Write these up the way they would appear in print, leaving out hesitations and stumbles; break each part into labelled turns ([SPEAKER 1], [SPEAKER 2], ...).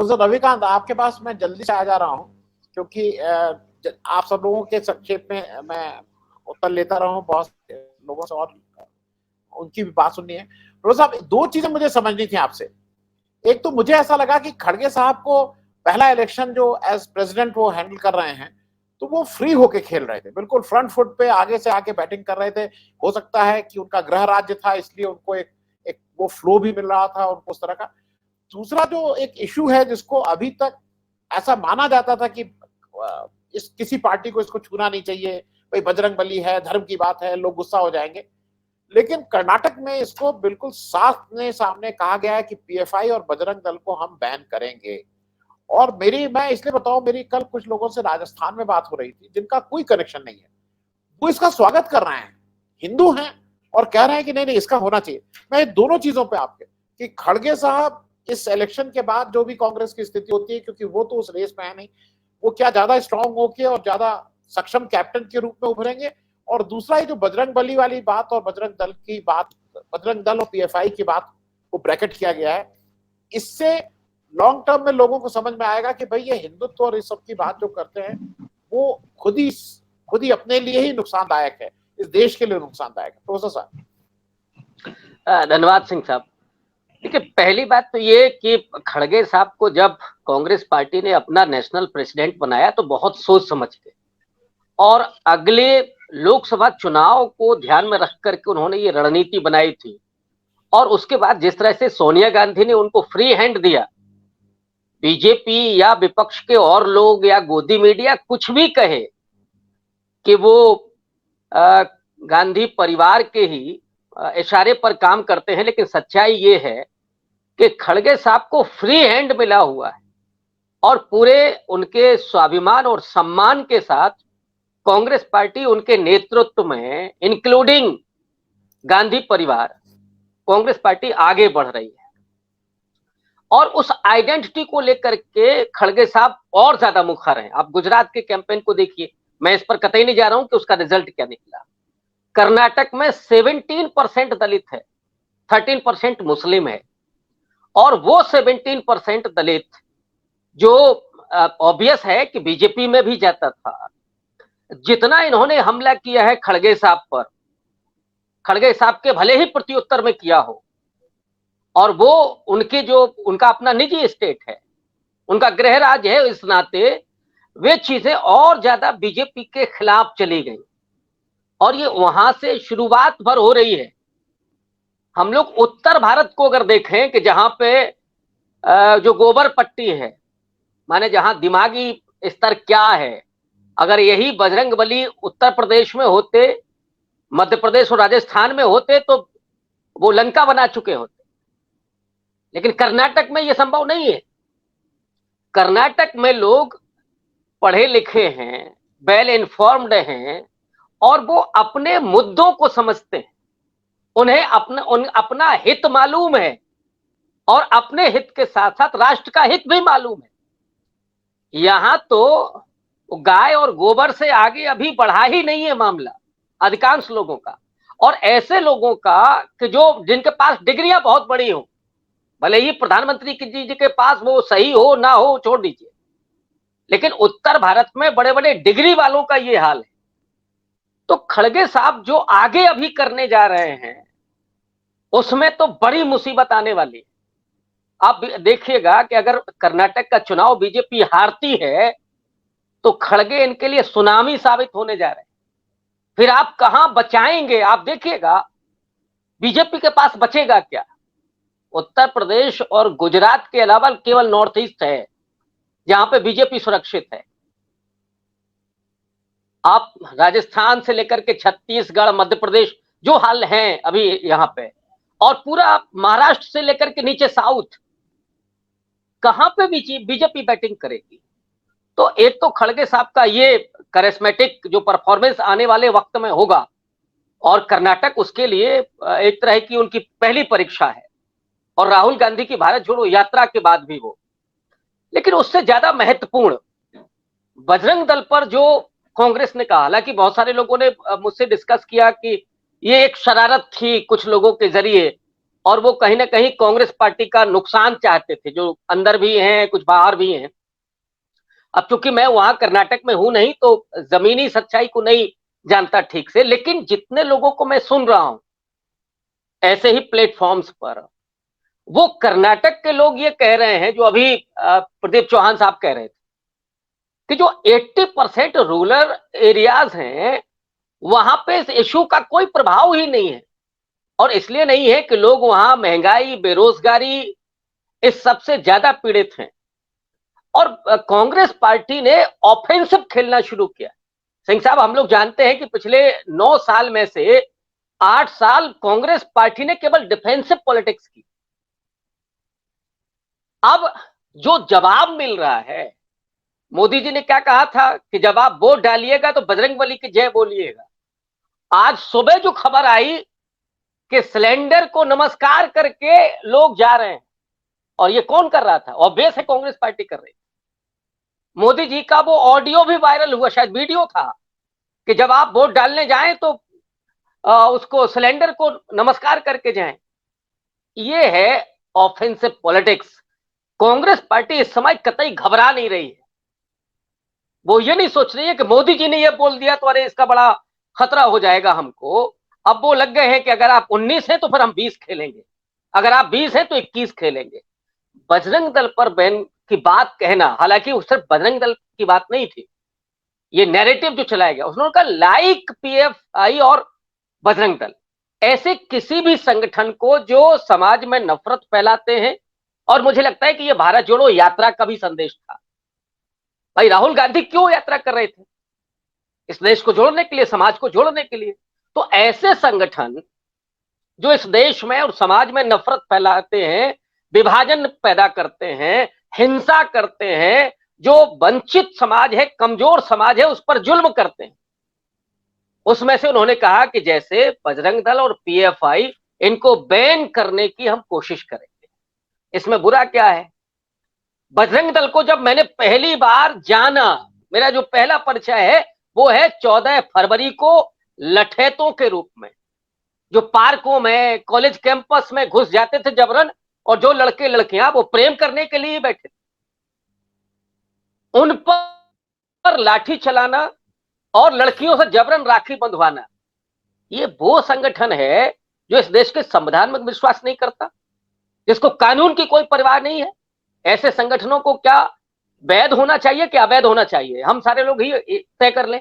[SPEAKER 1] Professor Ravikant, आपके पास मैं जल्दी से आ जा रहा हूँ, क्योंकि आप सब लोगों के संक्षेप में मैं उत्तर लेता रहा हूँ, बहुत लोगों से और उनकी भी बात सुननी है। प्रोफेसर साहब, दो चीजें मुझे समझनी थी आपसे। एक तो मुझे ऐसा लगा कि खड़गे साहब को पहला इलेक्शन जो एज प्रेसिडेंट वो हैंडल कर रहे हैं, तो वो फ्री होके खेल रहे थे, बिल्कुल फ्रंट फुट पे आगे से आके बैटिंग कर रहे थे। हो सकता है कि उनका गृह राज्य था, इसलिए उनको एक वो फ्लो भी मिल रहा था उनको उस तरह का। दूसरा जो एक इशू है जिसको अभी तक ऐसा माना जाता था कि इस किसी पार्टी को इसको छूना नहीं चाहिए, भाई बजरंग बली है, धर्म की बात है, लोग गुस्सा हो जाएंगे, लेकिन कर्नाटक में इसको बिल्कुल सामने सामने कहा गया है कि पीएफआई और बजरंग दल को हम बैन करेंगे। और मैं इसलिए बताऊं, मेरी कल कुछ लोगों से राजस्थान में बात हो रही थी जिनका कोई कनेक्शन नहीं है, वो इसका स्वागत कर रहे हैं, हिंदू हैं, और कह रहे हैं कि नहीं नहीं इसका होना चाहिए। मैं दोनों चीजों पे आपके कि खड़गे साहब इस इलेक्शन के बाद जो भी कांग्रेस की स्थिति होती है, क्योंकि वो तो उस रेस में है नहीं, वो क्या ज्यादा स्ट्रांग होके और ज्यादा सक्षम कैप्टन के रूप में उभरेंगे। और दूसरा ही जो बजरंग बली वाली बात और बजरंग दल की बात, बजरंग दल और पीएफआई की बात को ब्रैकेट किया गया है, इससे लॉन्ग टर्म में लोगों को समझ में आएगा कि भाई ये हिंदुत्व और इस सब की बात जो करते हैं वो खुद ही अपने लिए ही नुकसानदायक है, इस देश के लिए नुकसानदायक है। प्रोफेसर साहब।
[SPEAKER 2] धन्यवाद सिंह साहब। देखिए, पहली बात तो ये कि खड़गे साहब को जब कांग्रेस पार्टी ने अपना नेशनल प्रेसिडेंट बनाया तो बहुत सोच समझ के और अगले लोकसभा चुनाव को ध्यान में रख करके उन्होंने ये रणनीति बनाई थी। और उसके बाद जिस तरह से सोनिया गांधी ने उनको फ्री हैंड दिया, बीजेपी या विपक्ष के और लोग या गोदी मीडिया कुछ भी कहे कि वो गांधी परिवार के ही इशारे पर काम करते हैं, लेकिन सच्चाई ये है कि खड़गे साहब को फ्री हैंड मिला हुआ है और पूरे उनके स्वाभिमान और सम्मान के साथ कांग्रेस पार्टी उनके नेतृत्व में, इंक्लूडिंग गांधी परिवार, कांग्रेस पार्टी आगे बढ़ रही है। और उस आइडेंटिटी को लेकर के खड़गे साहब और ज्यादा मुखर हैं। आप गुजरात के कैंपेन को देखिए, मैं इस पर कतई नहीं जा रहा हूं कि उसका रिजल्ट क्या निकला। कर्नाटक में 17% दलित है, 13% मुस्लिम है, और वो 17% दलित जो ऑब्वियस है कि बीजेपी में भी जाता था, जितना इन्होंने हमला किया है खड़गे साहब पर, खड़गे साहब के भले ही प्रत्युत्तर में किया हो, और वो उनके जो उनका अपना निजी स्टेट है, उनका गृह राज्य है, इस नाते वे चीजें और ज्यादा बीजेपी के खिलाफ चली गई और ये वहां से शुरुआत भर हो रही है। हम लोग उत्तर भारत को अगर देखें कि जहां पे जो गोबर पट्टी है, माने जहां दिमागी स्तर क्या है, अगर यही बजरंग बली उत्तर प्रदेश में होते, मध्य प्रदेश और राजस्थान में होते तो वो लंका बना चुके होते, लेकिन कर्नाटक में यह संभव नहीं है। कर्नाटक में लोग पढ़े लिखे हैं, वेल इन्फॉर्म्ड हैं और वो अपने मुद्दों को समझते हैं, उन्हें अपना हित मालूम है और अपने हित के साथ साथ राष्ट्र का हित भी मालूम है। यहां तो गाय और गोबर से आगे अभी बढ़ा ही नहीं है मामला अधिकांश लोगों का, और ऐसे लोगों का कि जो जिनके पास डिग्रियां बहुत बड़ी हो, भले ही प्रधानमंत्री जी के पास वो सही हो ना हो छोड़ दीजिए, लेकिन उत्तर भारत में बड़े बड़े डिग्री वालों का ये हाल है। तो खड़गे साहब जो आगे अभी करने जा रहे हैं उसमें तो बड़ी मुसीबत आने वाली है। आप देखिएगा कि अगर कर्नाटक का चुनाव बीजेपी हारती है तो खड़गे इनके लिए सुनामी साबित होने जा रहे हैं। फिर आप कहां बचाएंगे? आप देखिएगा बीजेपी के पास बचेगा क्या? उत्तर प्रदेश और गुजरात के अलावा केवल नॉर्थ ईस्ट है जहां पे बीजेपी सुरक्षित है। आप राजस्थान से लेकर के छत्तीसगढ़, मध्य प्रदेश जो हाल है अभी यहां पे, और पूरा महाराष्ट्र से लेकर के नीचे साउथ, कहां पे बीजेपी बैटिंग करेगी? तो एक तो खड़गे साहब का ये करिस्मेटिक जो परफॉर्मेंस आने वाले वक्त में होगा, और कर्नाटक उसके लिए एक तरह की उनकी पहली परीक्षा है, और राहुल गांधी की भारत जोड़ो यात्रा के बाद भी वो। लेकिन उससे ज्यादा महत्वपूर्ण बजरंग दल पर जो कांग्रेस ने कहा, हालांकि बहुत सारे लोगों ने मुझसे डिस्कस किया कि ये एक शरारत थी कुछ लोगों के जरिए और वो कहीं ना कहीं कांग्रेस पार्टी का नुकसान चाहते थे, जो अंदर भी हैं कुछ बाहर भी हैं। अब चूंकि मैं वहां कर्नाटक में हूं नहीं, तो जमीनी सच्चाई को नहीं जानता ठीक से, लेकिन जितने लोगों को मैं सुन रहा हूं ऐसे ही प्लेटफॉर्म्स पर, वो कर्नाटक के लोग ये कह रहे हैं, जो अभी प्रदीप चौहान साहब कह रहे थे, कि जो 80% रूरल एरियाज हैं वहां पे इस इशू का कोई प्रभाव ही नहीं है। और इसलिए नहीं है कि लोग वहां महंगाई, बेरोजगारी, इस सबसे ज्यादा पीड़ित हैं। और कांग्रेस पार्टी ने ऑफेंसिव खेलना शुरू किया। सिंह साहब, हम लोग जानते हैं कि पिछले 9 साल में से 8 साल कांग्रेस पार्टी ने केवल डिफेंसिव पॉलिटिक्स की। अब जो जवाब मिल रहा है, मोदी जी ने क्या कहा था कि जब आप वोट डालिएगा तो बजरंगबली की जय बोलिएगा। आज सुबह जो खबर आई कि सिलेंडर को नमस्कार करके लोग जा रहे हैं, और ये कौन कर रहा था? ऑब्वियस है कांग्रेस पार्टी कर रही थी। मोदी जी का वो ऑडियो भी वायरल हुआ, शायद वीडियो था, कि जब आप वोट डालने जाएं तो उसको सिलेंडर को नमस्कार करके जाएं। ये है ऑफेंसिव पॉलिटिक्स। कांग्रेस पार्टी इस समय कतई घबरा नहीं रही है। वो ये नहीं सोच रही है कि मोदी जी ने ये बोल दिया तो अरे इसका बड़ा खतरा हो जाएगा हमको। अब वो लग गए हैं कि अगर आप 19 हैं तो फिर हम 20 खेलेंगे, अगर आप 20 हैं तो 21 खेलेंगे। बजरंग दल पर बैन की बात कहना, हालांकि उस सिर्फ बजरंग दल की बात नहीं थी, ये नैरेटिव जो चलाया गया, उसने कहा लाइक पीएफआई और बजरंग दल, ऐसे किसी भी संगठन को जो समाज में नफरत फैलाते हैं। और मुझे लगता है कि ये भारत जोड़ो यात्रा का भी संदेश था। भाई राहुल गांधी क्यों यात्रा कर रहे थे? इस देश को जोड़ने के लिए, समाज को जोड़ने के लिए। तो ऐसे संगठन जो इस देश में और समाज में नफरत फैलाते हैं, विभाजन पैदा करते हैं, हिंसा करते हैं, जो वंचित समाज है, कमजोर समाज है, उस पर जुल्म करते हैं, उसमें से उन्होंने कहा कि जैसे बजरंग दल और पीएफआई, इनको बैन करने की हम कोशिश करेंगे। इसमें बुरा क्या है? बजरंग दल को जब मैंने पहली बार जाना, मेरा जो पहला परिचय है वो है 14 फरवरी को लठैतों के रूप में, जो पार्कों में, कॉलेज कैंपस में घुस जाते थे जबरन, और जो लड़के लड़कियां वो प्रेम करने के लिए बैठे, उन पर लाठी चलाना और लड़कियों से जबरन राखी बंधवाना, ये वो संगठन है जो इस देश के संविधान में विश्वास नहीं करता, जिसको कानून की कोई परवाह नहीं है। ऐसे संगठनों को क्या वैध होना चाहिए कि अवैध होना चाहिए, हम सारे लोग ही तय कर लें।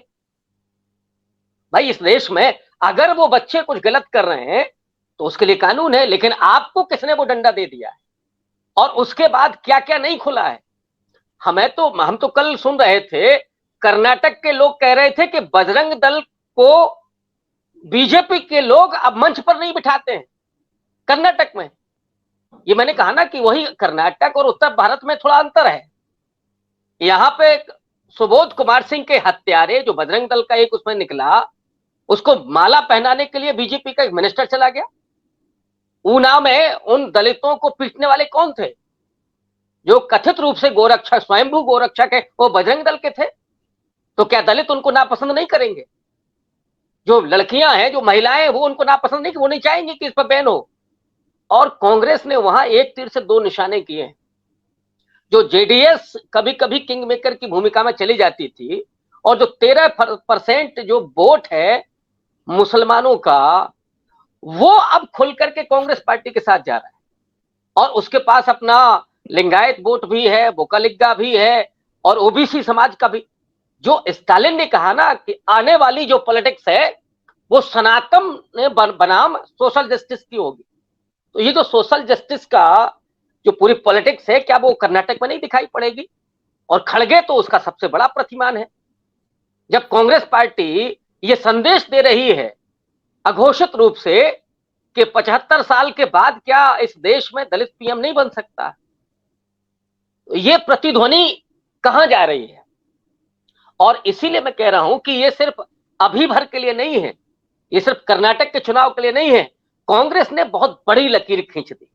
[SPEAKER 2] भाई इस देश में अगर वो बच्चे कुछ गलत कर रहे हैं तो उसके लिए कानून है, लेकिन आपको किसने वो डंडा दे दिया है? और उसके बाद क्या क्या नहीं खुला है? हम तो कल सुन रहे थे, कर्नाटक के लोग कह रहे थे कि बजरंग दल को बीजेपी के लोग अब मंच पर नहीं बिठाते हैं कर्नाटक में। ये मैंने कहा ना कि वही कर्नाटक और उत्तर भारत में थोड़ा अंतर है। यहां पे सुबोध कुमार सिंह के हत्यारे, जो बजरंग दल का एक उसमें निकला, उसको माला पहनाने के लिए बीजेपी का एक मिनिस्टर चला गया। ऊना में उन दलितों को पीटने वाले कौन थे? जो कथित रूप से गोरक्षक, स्वयंभू गोरक्षक है, वो बजरंग दल के थे। तो क्या दलित उनको नापसंद नहीं करेंगे? जो लड़कियां हैं, जो महिलाएं, वो उनको नापसंद नहीं, वो नहीं चाहेंगे कि इस पर बैन हो। और कांग्रेस ने वहां एक तीर से 2 निशाने किए हैं। जो जेडीएस कभी कभी किंग मेकर की भूमिका में चली जाती थी, और जो 13% जो वोट है मुसलमानों का, वो अब खुल करके कांग्रेस पार्टी के साथ जा रहा है। और उसके पास अपना लिंगायत वोट भी है, बोकालिग्गा भी है, और ओबीसी समाज का भी। जो स्टालिन ने कहा ना कि आने वाली जो पॉलिटिक्स है वो सनातन बनाम सोशल जस्टिस की होगी, तो ये जो सोशल जस्टिस का जो पूरी पॉलिटिक्स है, क्या वो कर्नाटक में नहीं दिखाई पड़ेगी? और खड़गे तो उसका सबसे बड़ा प्रतिमान है। जब कांग्रेस पार्टी ये संदेश दे रही है अघोषित रूप से कि 75 साल के बाद क्या इस देश में दलित पीएम नहीं बन सकता, तो ये प्रतिध्वनि कहां जा रही है? और इसीलिए मैं कह रहा हूं कि ये सिर्फ अभी भर के लिए नहीं है, ये सिर्फ कर्नाटक के चुनाव के लिए नहीं है। कांग्रेस ने बहुत बड़ी लकीर खींच दी,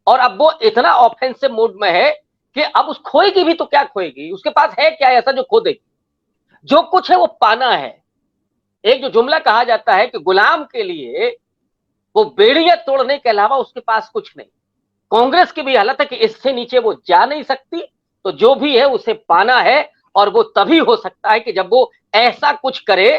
[SPEAKER 2] और अब वो इतना ऑफेंसिव मूड में है कि अब उस खोएगी भी तो क्या खोएगी? उसके पास है क्या ऐसा जो खो देगी? जो कुछ है वो पाना है। एक जो जुमला कहा जाता है कि गुलाम के लिए वो बेड़ियां तोड़ने के अलावा उसके पास कुछ नहीं। कांग्रेस की भी हालत है कि इससे नीचे वो जा नहीं सकती, तो जो भी है उसे पाना है, और वो तभी हो सकता है कि जब वो ऐसा कुछ करे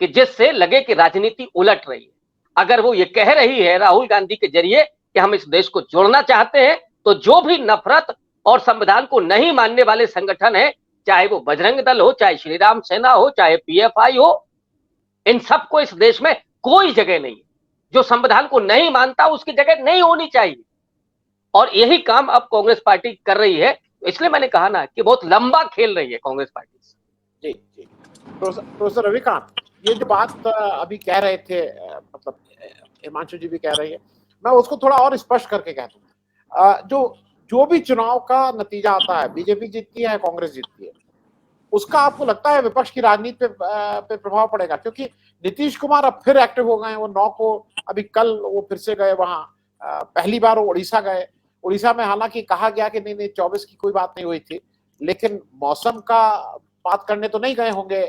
[SPEAKER 2] कि जिससे लगे कि राजनीति उलट रही है। अगर वो ये कह रही है राहुल गांधी के जरिए कि हम इस देश को जोड़ना चाहते हैं, तो जो भी नफरत और संविधान को नहीं मानने वाले संगठन है, चाहे वो बजरंग दल हो, चाहे श्री राम सेना हो, चाहे पीएफआई हो, इन सबको इस देश में कोई जगह नहीं है। जो संविधान को नहीं मानता उसकी जगह नहीं होनी चाहिए, और यही काम अब कांग्रेस पार्टी कर रही है। इसलिए मैंने कहा ना कि बहुत लंबा खेल रही है कांग्रेस पार्टी।
[SPEAKER 1] जी जी। प्रोफेसर रविकांत, ये जो बात अभी कह रहे थे, मतलब हिमांशु जी भी कह रही है, मैं उसको थोड़ा और स्पष्ट करके कह दूं। जो भी चुनाव का नतीजा आता है, बीजेपी जीतती है, कांग्रेस जीतती है, उसका आपको लगता है विपक्ष की राजनीति पे प्रभाव पड़ेगा? क्योंकि नीतीश कुमार अब फिर एक्टिव हो गए हैं। वो 9 को अभी कल वो फिर से गए वहां, पहली बार वो उड़ीसा गए। उड़ीसा में हालांकि कहा गया कि नहीं 24 की कोई बात नहीं हुई थी, लेकिन मौसम का बात करने तो नहीं गए होंगे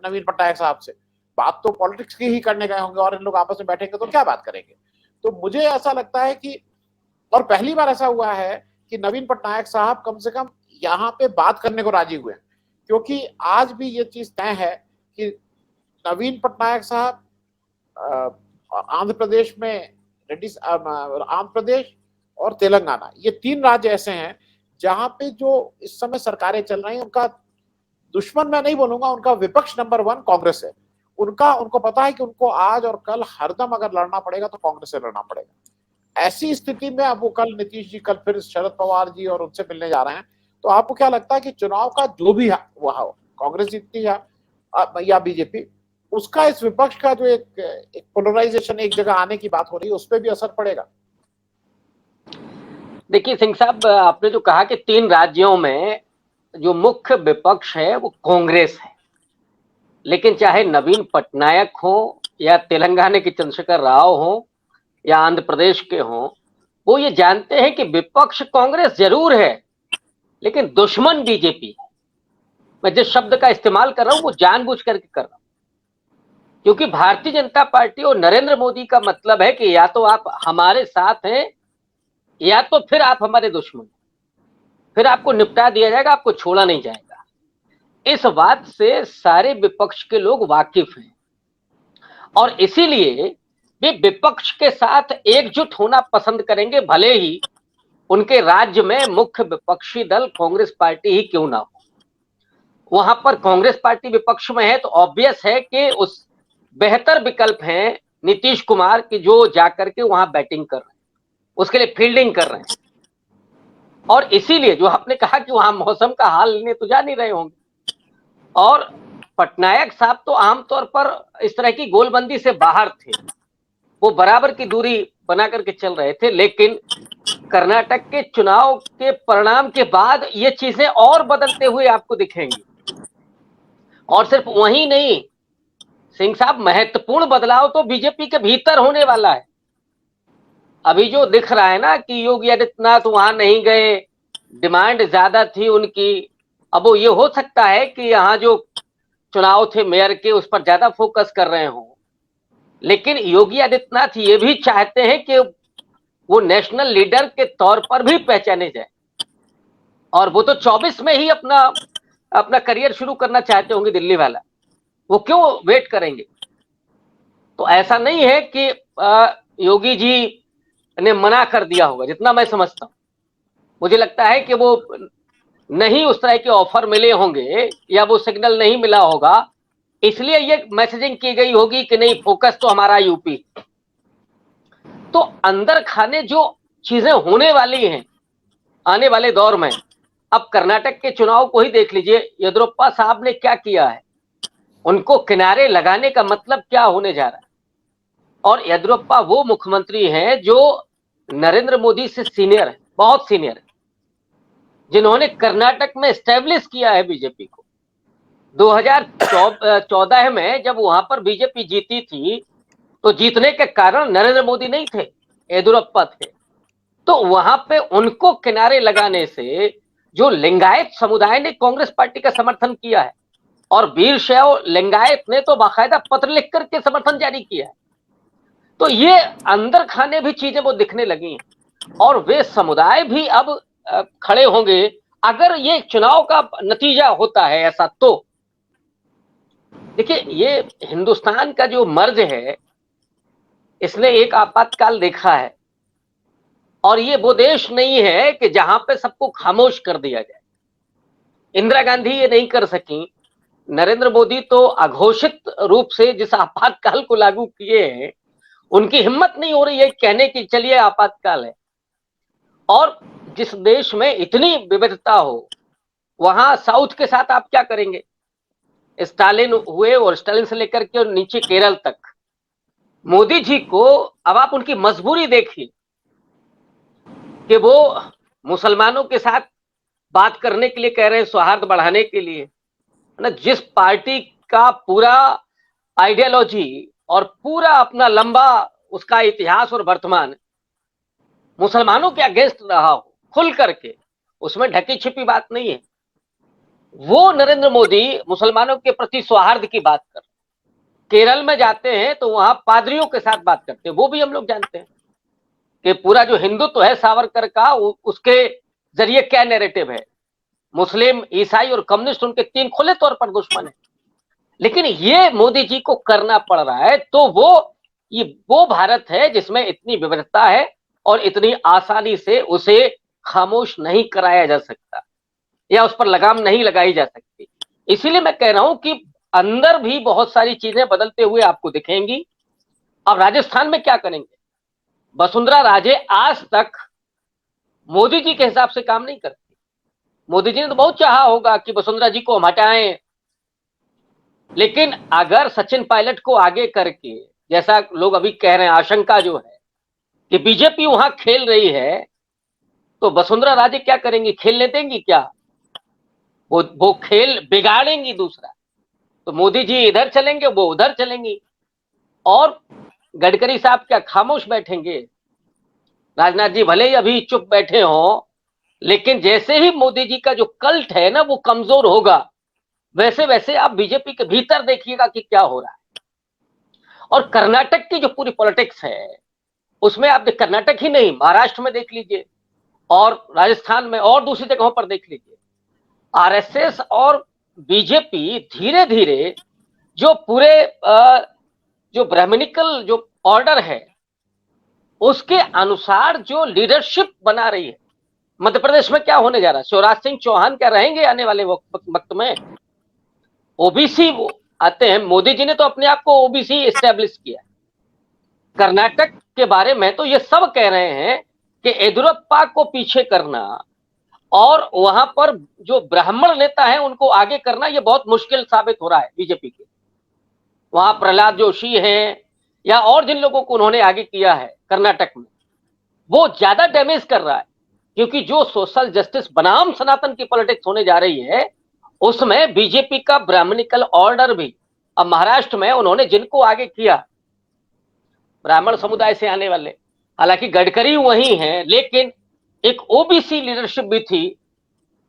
[SPEAKER 1] नवीन पटनायक साहब से, बात तो पॉलिटिक्स की ही करने गए होंगे, और इन लोग आपस में बैठेंगे तो क्या बात करेंगे? तो मुझे ऐसा लगता है कि, और पहली बार ऐसा हुआ है कि नवीन पटनायक साहब कम से कम यहाँ पे बात करने को राजी हुए हैं। क्योंकि आज भी ये चीज तय है कि नवीन पटनायक साहब आंध्र प्रदेश में आंध्र प्रदेश और तेलंगाना, ये 3 राज्य ऐसे हैं जहां पे जो इस समय सरकारें चल रही हैं, उनका दुश्मन मैं नहीं बोलूंगा, उनका विपक्ष नंबर 1 कांग्रेस है। उनको पता है कि उनको आज और कल हरदम अगर लड़ना पड़ेगा तो कांग्रेस से लड़ना पड़ेगा। ऐसी स्थिति में अब वो कल नीतीश जी, कल फिर शरद पवार जी और उनसे मिलने जा रहे हैं। तो आपको क्या लगता है कि चुनाव का जो भी हुआ हो, कांग्रेस जीतती या बीजेपी, उसका इस विपक्ष का जो एक पोलराइजेशन एक जगह आने की बात हो रही है, उस पर भी असर पड़ेगा?
[SPEAKER 2] देखिए सिंह साहब, आपने जो कहा कि 3 राज्यों में जो मुख्य विपक्ष है वो कांग्रेस है, लेकिन चाहे नवीन पटनायक हो या तेलंगाना के चंद्रशेखर राव हो या आंध्र प्रदेश के हो, वो ये जानते हैं कि विपक्ष कांग्रेस जरूर है, लेकिन दुश्मन बीजेपी है। मैं जिस शब्द का इस्तेमाल कर रहा हूं वो जानबूझ करके कर रहा हूं, क्योंकि भारतीय जनता पार्टी और नरेंद्र मोदी का मतलब है कि या तो आप हमारे साथ हैं या तो फिर आप हमारे दुश्मन, फिर आपको निपटा दिया जाएगा, आपको छोड़ा नहीं जाएगा। इस बात से सारे विपक्ष के लोग वाकिफ हैं, और इसीलिए वे विपक्ष के साथ एकजुट होना पसंद करेंगे, भले ही उनके राज्य में मुख्य विपक्षी दल कांग्रेस पार्टी ही क्यों ना हो। वहां पर कांग्रेस पार्टी विपक्ष में है तो ऑब्वियस है कि उस बेहतर विकल्प है नीतीश कुमार की, जो जाकर के वहां बैटिंग कर रहे हैं, उसके लिए फील्डिंग कर रहे हैं। और इसीलिए जो आपने कहा कि वहां मौसम का हाल लेने तो जा नहीं रहे होंगे, और पटनायक साहब तो आमतौर पर इस तरह की गोलबंदी से बाहर थे, वो बराबर की दूरी बना करके चल रहे थे। लेकिन कर्नाटक के चुनाव के परिणाम के बाद ये चीजें और बदलते हुए आपको दिखेंगी। और सिर्फ वही नहीं सिंह साहब, महत्वपूर्ण बदलाव तो बीजेपी के भीतर होने वाला है। अभी जो दिख रहा है ना कि योगी आदित्यनाथ वहां नहीं गए, डिमांड ज्यादा थी उनकी, अब वो ये हो सकता है कि यहाँ जो चुनाव थे मेयर के उस पर ज्यादा फोकस कर रहे हो, लेकिन योगी आदित्यनाथ ये भी चाहते हैं कि वो नेशनल लीडर के तौर पर भी पहचाने जाए, और वो तो 24 में ही अपना करियर शुरू करना चाहते होंगे दिल्ली वाला, वो क्यों वेट करेंगे? तो ऐसा नहीं है कि योगी जी ने मना कर दिया होगा, जितना मैं समझता हूं। मुझे लगता है कि वो नहीं उस तरह के ऑफर मिले होंगे या वो सिग्नल नहीं मिला होगा, इसलिए ये मैसेजिंग की गई होगी कि नहीं, फोकस तो हमारा यूपी। तो अंदर खाने जो चीजें होने वाली हैं आने वाले दौर में, अब कर्नाटक के चुनाव को ही देख लीजिए, येदियुरप्पा साहब ने क्या किया है, उनको किनारे लगाने का मतलब क्या होने जा रहा है। और येदियुरप्पा वो मुख्यमंत्री हैं जो नरेंद्र मोदी से सीनियर है, बहुत सीनियर है, जिन्होंने कर्नाटक में एस्टेब्लिश किया है बीजेपी को। 2014 में जब वहां पर बीजेपी जीती थी तो जीतने के कारण नरेंद्र मोदी नहीं थे, येदियुरप्पा थे। तो वहां पे उनको किनारे लगाने से जो लिंगायत समुदाय ने कांग्रेस पार्टी का समर्थन किया है, और वीरशैव लिंगायत ने तो बाकायदा पत्र लिख करके समर्थन जारी किया है। तो ये अंदर खाने भी चीजें वो दिखने लगी हैं और वे समुदाय भी अब खड़े होंगे अगर ये चुनाव का नतीजा होता है ऐसा। तो देखिए, ये हिंदुस्तान का जो मर्ज है इसने एक आपातकाल देखा है और ये वो देश नहीं है कि जहां पे सबको खामोश कर दिया जाए। इंदिरा गांधी ये नहीं कर सकी, नरेंद्र मोदी तो अघोषित रूप से जिस आपातकाल को लागू किए हैं उनकी हिम्मत नहीं हो रही है कहने की चलिए आपातकाल है। और जिस देश में इतनी विविधता हो वहां साउथ के साथ आप क्या करेंगे? स्टालिन हुए और स्टालिन से लेकर के और नीचे केरल तक, मोदी जी को अब आप उनकी मजबूरी देखिए कि वो मुसलमानों के साथ बात करने के लिए कह रहे हैं, सौहार्द बढ़ाने के लिए, ना जिस पार्टी का पूरा आइडियोलॉजी और पूरा अपना लंबा उसका इतिहास और वर्तमान मुसलमानों के अगेंस्ट रहा हो खुल करके, उसमें ढकी छिपी बात नहीं है। वो नरेंद्र मोदी मुसलमानों के प्रति सौहार्द की बात कर, केरल में जाते हैं तो वहां पादरियों के साथ बात करते हैं। वो भी हम लोग जानते हैं कि पूरा जो हिंदुत्व है सावरकर का, उसके जरिए क्या नैरेटिव है। मुस्लिम, ईसाई और कम्युनिस्ट उनके तीन खुले तौर पर दुश्मन है, लेकिन ये मोदी जी को करना पड़ रहा है। तो ये वो भारत है जिसमें इतनी विविधता है और इतनी आसानी से उसे खामोश नहीं कराया जा सकता या उस पर लगाम नहीं लगाई जा सकती। इसीलिए मैं कह रहा हूं कि अंदर भी बहुत सारी चीजें बदलते हुए आपको दिखेंगी। अब राजस्थान में क्या करेंगे? वसुंधरा राजे आज तक मोदी जी के हिसाब से काम नहीं करती। मोदी जी ने तो बहुत चाहा होगा कि वसुंधरा जी को हम हटाएं, लेकिन अगर सचिन पायलट को आगे करके, जैसा लोग अभी कह रहे हैं, आशंका जो है कि बीजेपी वहां खेल रही है, तो वसुंधरा राजे क्या करेंगी? खेलने देंगी क्या? वो खेल बिगाड़ेंगी दूसरा। तो मोदी जी इधर चलेंगे, वो उधर चलेंगी और गडकरी साहब क्या खामोश बैठेंगे? राजनाथ जी भले ही अभी चुप बैठे हों, लेकिन जैसे ही मोदी जी का जो कल्ट है ना वो कमजोर होगा, वैसे वैसे आप बीजेपी के भीतर देखिएगा कि क्या हो रहा है। और कर्नाटक की जो पूरी पॉलिटिक्स है उसमें आप कर्नाटक ही नहीं, महाराष्ट्र में देख लीजिए और राजस्थान में और दूसरी जगहों पर देख लीजिए, आरएसएस और बीजेपी धीरे धीरे जो पूरे जो ब्राह्मणिकल जो ऑर्डर है उसके अनुसार जो लीडरशिप बना रही है। मध्य प्रदेश में क्या होने जा रहा है? शिवराज सिंह चौहान क्या रहेंगे आने वाले वक्त में? ओबीसी आते हैं, मोदी जी ने तो अपने आप को ओबीसी एस्टेब्लिश किया। कर्नाटक के बारे में तो ये सब कह रहे हैं कि येदियुरप्पा को पीछे करना और वहां पर जो ब्राह्मण नेता है उनको आगे करना ये बहुत मुश्किल साबित हो रहा है बीजेपी के। वहां प्रहलाद जोशी हैं या और जिन लोगों को उन्होंने आगे किया है कर्नाटक में, वो ज्यादा डैमेज कर रहा है, क्योंकि जो सोशल जस्टिस बनाम सनातन की पॉलिटिक्स होने जा रही है उसमें बीजेपी का ब्राह्मणिकल ऑर्डर भी। अब महाराष्ट्र में उन्होंने जिनको आगे किया ब्राह्मण समुदाय से आने वाले, हालांकि गडकरी वही हैं, लेकिन एक ओबीसी लीडरशिप भी थी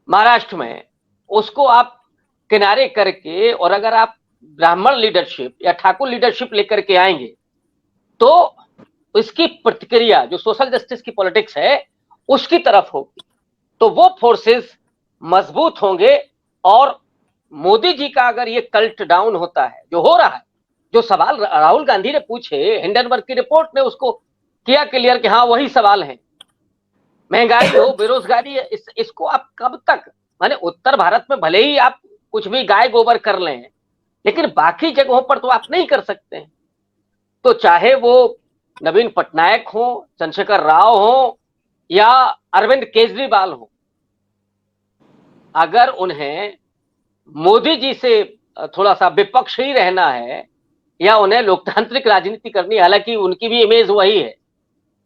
[SPEAKER 2] महाराष्ट्र में, उसको आप किनारे करके और अगर आप ब्राह्मण लीडरशिप या ठाकुर लीडरशिप लेकर के आएंगे तो इसकी प्रतिक्रिया जो सोशल जस्टिस की पॉलिटिक्स है उसकी तरफ होगी। तो वो फोर्सेस मजबूत होंगे और मोदी जी का अगर ये कल्ट डाउन होता है, जो हो रहा है, जो सवाल राहुल गांधी ने पूछे, हिंडनबर्ग की रिपोर्ट ने उसको किया क्लियर कि हाँ वही सवाल है, महंगाई हो, बेरोजगारी है, इसको आप कब तक, माने उत्तर भारत में भले ही आप कुछ भी गाय गोबर कर लें, लेकिन बाकी जगहों पर तो आप नहीं कर सकते हैं। तो चाहे वो नवीन पटनायक हो, चंद्रशेखर राव हो या अरविंद केजरीवाल हो, अगर उन्हें मोदी जी से थोड़ा सा विपक्ष ही रहना है या उन्हें लोकतांत्रिक राजनीति करनी है, हालांकि उनकी भी इमेज वही है,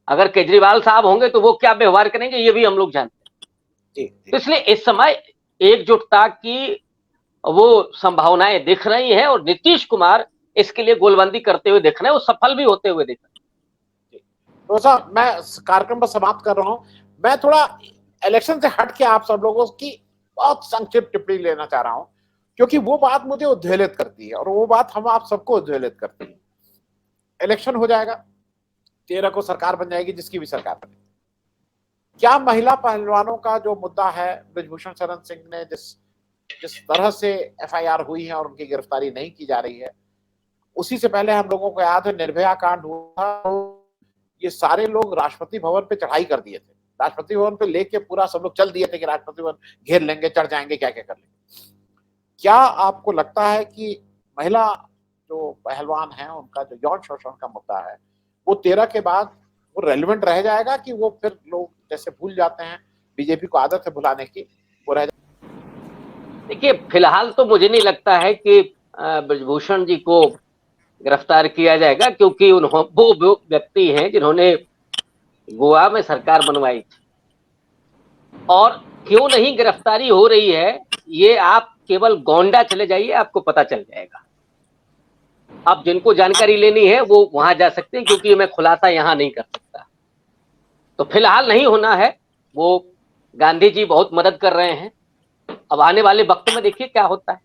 [SPEAKER 2] अगर केजरीवाल साहब होंगे तो वो क्या व्यवहार करेंगे ये भी हम लोग जानते हैं। तो इसलिए इस समय एकजुटता की वो संभावनाएं दिख रही हैं और नीतीश कुमार इसके लिए गोलबंदी करते हुए दिख रहे हैं, वो सफल भी होते हुए दिख रहे हैं।
[SPEAKER 1] तो साहब मैं कार्यक्रम पर समाप्त कर रहा हूं। मैं थोड़ा इलेक्शन से हट के आप सब लोगों की बहुत संक्षिप्त टिप्पणी लेना चाह रहा हूं, क्योंकि वो बात मुझे उद्वेलित करती है और वो बात हम आप सबको उद्वेलित करती है। इलेक्शन हो जाएगा, 13 को सरकार बन जाएगी, जिसकी भी सरकार बने। क्या महिला पहलवानों का जो मुद्दा है, ब्रजभूषण शरण सिंह ने जिस तरह से एफआईआर हुई है और उनकी गिरफ्तारी नहीं की जा रही है, उसी से पहले हम लोगों को याद है निर्भया कांड हुआ, ये सारे लोग राष्ट्रपति भवन पे चढ़ाई कर दिए थे, राष्ट्रपति भवन पे लेके पूरा सब लोग चल दिए थे कि राष्ट्रपति भवन घेर लेंगे, चढ़ जाएंगे, क्या क्या कर लेंगे। क्या आपको लगता है कि महिला जो पहलवान हैं उनका जो यौन शोषण का मुद्दा है वो 13 के बाद वो रेलिवेंट रह जाएगा, कि वो फिर लोग जैसे भूल जाते हैं, बीजेपी को आदत है भुलाने की, वो रह जाए?
[SPEAKER 2] देखिए, फिलहाल तो मुझे नहीं लगता है कि ब्रजभूषण जी को गिरफ्तार किया जाएगा, क्योंकि वो व्यक्ति हैं जिन्होंने गोवा में सरकार बनवाई थी। और क्यों नहीं गिरफ्तारी हो रही है, ये आप केवल गोंडा चले जाइए, आपको पता चल जाएगा। अब जिनको जानकारी लेनी है वो वहां जा सकते हैं, क्योंकि मैं खुलासा यहां नहीं कर सकता। तो फिलहाल नहीं होना है। वो गांधी जी बहुत मदद कर रहे हैं। अब आने वाले वक्त में देखिए क्या होता है।